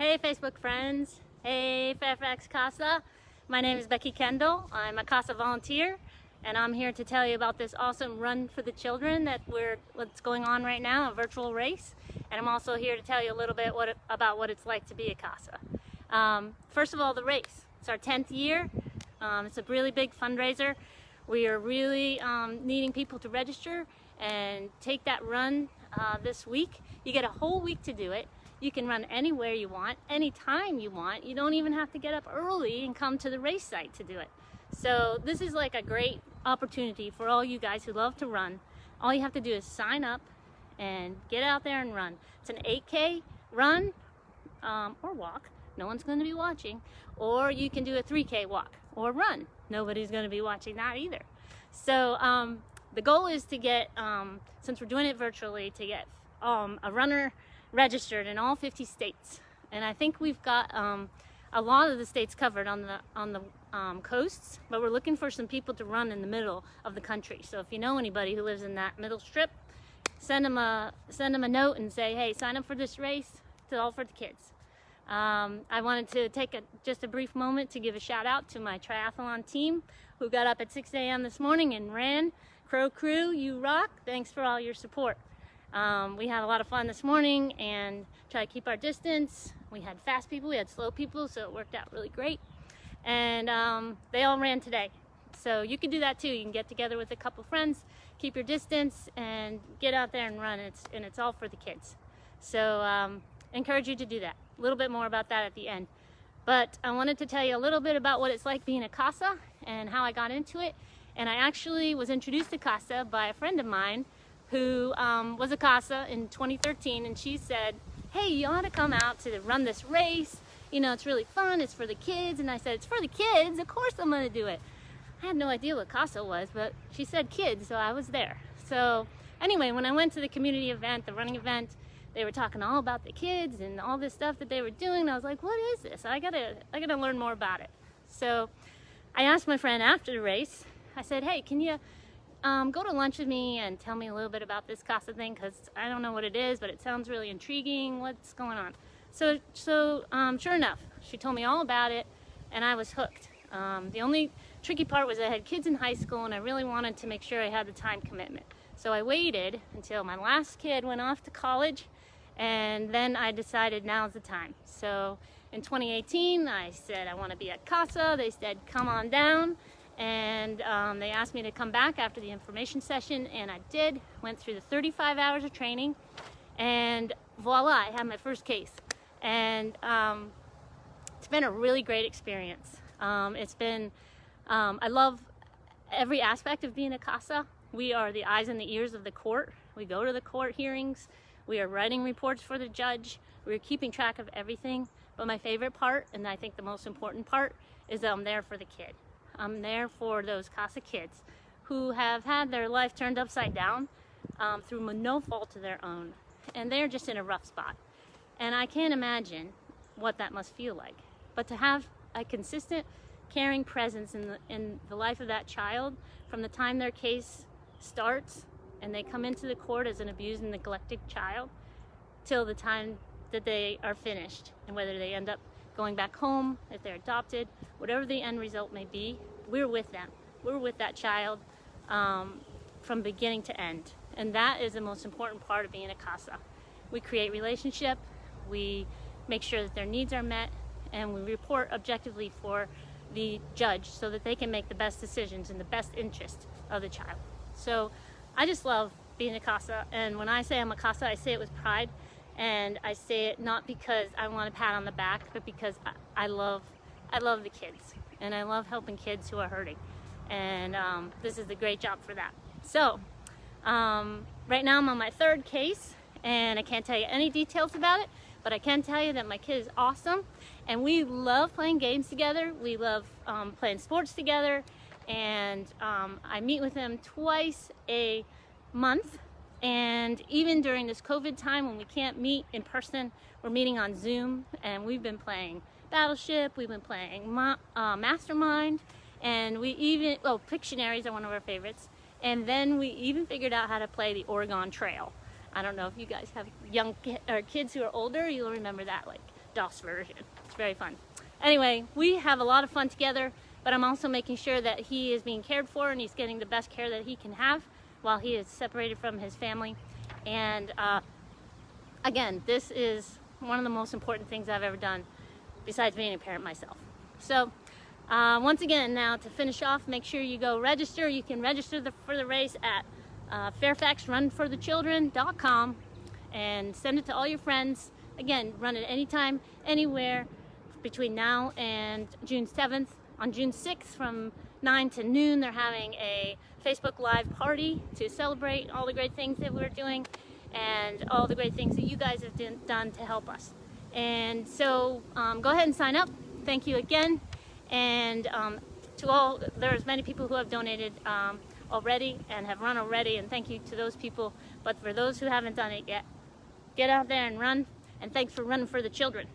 Hey Facebook friends, hey Fairfax CASA. My name is Becky Kendall. I'm a CASA volunteer and I'm here to tell you about this awesome Run for the Children what's going on right now, a virtual race. And I'm also here to tell you a little bit about what it's like to be a CASA. First of all, the race. It's our 10th year. It's a really big fundraiser. We are really needing people to register and take that run this week. You get a whole week to do it. You can run anywhere you want, anytime you want. You don't even have to get up early and come to the race site to do it. So this is like a great opportunity for all you guys who love to run. All you have to do is sign up and get out there and run. It's an 8K run or walk. No one's going to be watching. Or you can do a 3K walk or run. Nobody's going to be watching that either. So the goal is to get, since we're doing it virtually, to get a runner registered in all 50 states, and I think we've got a lot of the states covered on the coasts, but we're looking for some people to run in the middle of the country. So if you know anybody who lives in that middle strip, send them a note and say, hey, sign up for this race. It's all for the kids. I wanted to take just a brief moment to give a shout out to my triathlon team who got up at 6 a.m. this morning and ran. Crow Crew, you rock. Thanks for all your support. We had a lot of fun this morning and try to keep our distance. We had fast people, we had slow people, so it worked out really great. And they all ran today. So you can do that too. You can get together with a couple friends, keep your distance, and get out there and run. And it's all for the kids. So encourage you to do that. A little bit more about that at the end. But I wanted to tell you a little bit about what it's like being a CASA and how I got into it. And I actually was introduced to CASA by a friend of mine who was a CASA in 2013, and she said, hey, you ought to come out to run this race. You know, it's really fun, it's for the kids. And I said, it's for the kids? Of course I'm gonna do it. I had no idea what CASA was, but she said kids, so I was there. So anyway, when I went to the community event, the running event, they were talking all about the kids and all this stuff that they were doing. And I was like, what is this? I gotta learn more about it. So I asked my friend after the race, I said, hey, can you go to lunch with me and tell me a little bit about this CASA thing, because I don't know what it is, but it sounds really intriguing. What's going on? So sure enough, she told me all about it, and I was hooked. The only tricky part was I had kids in high school, and I really wanted to make sure I had the time commitment. So I waited until my last kid went off to college, and then I decided now's the time. So in 2018, I said I want to be at CASA. They said, come on down. And they asked me to come back after the information session, and I did. Went through the 35 hours of training, and voila, I had my first case. And it's been a really great experience. I love every aspect of being a CASA. We are the eyes and the ears of the court. We go to the court hearings. We are writing reports for the judge. We're keeping track of everything. But my favorite part, and I think the most important part, is that I'm there for the kid. I'm there for those CASA kids who have had their life turned upside down through no fault of their own. And they're just in a rough spot. And I can't imagine what that must feel like. But to have a consistent, caring presence in the life of that child from the time their case starts and they come into the court as an abused and neglected child till the time that they are finished, and whether they end up going back home, if they're adopted, whatever the end result may be, we're with them. We're with that child from beginning to end. And that is the most important part of being a CASA. We create relationship, we make sure that their needs are met, and we report objectively for the judge so that they can make the best decisions in the best interest of the child. So I just love being a CASA, and when I say I'm a CASA, I say it with pride. And I say it not because I want a pat on the back, but because I love the kids, and I love helping kids who are hurting. And this is a great job for that. So right now I'm on my third case, and I can't tell you any details about it, but I can tell you that my kid is awesome, and we love playing games together. We love playing sports together, and I meet with him twice a month. And even during this COVID time when we can't meet in person, we're meeting on Zoom, and we've been playing Battleship, we've been playing Mastermind, and we even, Pictionaries are one of our favorites. And then we even figured out how to play the Oregon Trail. I don't know if you guys have kids who are older, you'll remember that, like DOS version. It's very fun. Anyway, we have a lot of fun together, but I'm also making sure that he is being cared for and he's getting the best care that he can have while he is separated from his family. And again, this is one of the most important things I've ever done besides being a parent myself. So once again, now to finish off, make sure you go register. You can register for the race at fairfaxrunforthechildren.com and send it to all your friends. Again, run it anytime, anywhere between now and June 7th. On June 6th from 9 to noon, they're having a Facebook Live party to celebrate all the great things that we're doing and all the great things that you guys have done to help us. And so go ahead and sign up. Thank you again. And to all, there's many people who have donated already and have run already, and thank you to those people. But for those who haven't done it yet, get out there and run, and thanks for running for the children.